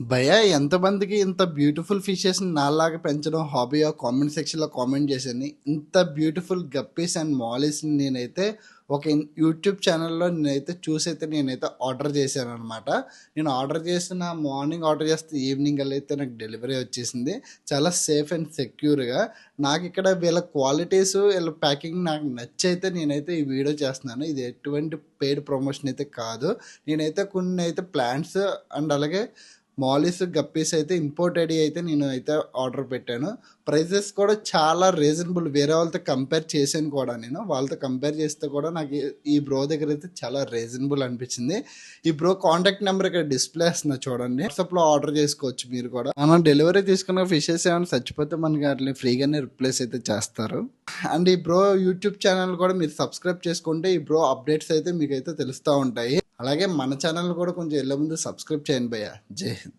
భయ్యా ఎంతమందికి ఇంత బ్యూటిఫుల్ ఫిషెస్ని నాలాగా పెంచడం హాబీయో కామెంట్ సెక్షన్లో కామెంట్ చేశాను. ఇంత బ్యూటిఫుల్ గప్పీస్ అండ్ మాలీస్ని నేనైతే ఒక యూట్యూబ్ ఛానల్లో నేనైతే ఆర్డర్ చేశాను అనమాట. నేను ఆర్డర్ చేసిన మార్నింగ్ ఆర్డర్ చేస్తే ఈవినింగ్ అయితే నాకు డెలివరీ వచ్చేసింది. చాలా సేఫ్ అండ్ సెక్యూర్గా. నాకు ఇక్కడ వీళ్ళ క్వాలిటీస్ వీళ్ళ ప్యాకింగ్ నాకు నచ్చైతే నేనైతే ఈ వీడియో చేస్తున్నాను. ఇది ఎటువంటి పెయిడ్ ప్రమోషన్ అయితే కాదు. నేనైతే కొన్ని అయితే ప్లాంట్స్ అండ్ అలాగే మాలిస్ గప్పీస్ అయితే ఇంపోర్టెడ్ అయితే నేను అయితే ఆర్డర్ పెట్టాను. ప్రైజెస్ కూడా చాలా రీజనబుల్. వేరే వాళ్ళతో కంపేర్ చేశాను కూడా నేను. వాళ్ళతో కంపేర్ చేస్తే కూడా నాకు ఈ బ్రో దగ్గర అయితే చాలా రీజనబుల్ అనిపించింది. ఈ బ్రో కాంటాక్ట్ నెంబర్ ఇక్కడ డిస్ప్లే వస్తున్నా చూడండి. వాట్సాప్లో ఆర్డర్ చేసుకోవచ్చు మీరు కూడా. మనం డెలివరీ తీసుకున్న ఫిషెస్ ఏమైనా చచ్చిపోతే మనకి అట్లా ఫ్రీగానే రిప్లేస్ అయితే చేస్తారు. అండ్ ఈ బ్రో యూట్యూబ్ ఛానల్ కూడా మీరు సబ్స్క్రైబ్ చేసుకుంటే ఈ బ్రో అప్డేట్స్ అయితే మీకైతే తెలుస్తూ ఉంటాయి. అలాగే మన ఛానల్ కూడా కొంచెం వెళ్ళే ముందు సబ్స్క్రైబ్ చేయండి భయ్యా. జై హింద్.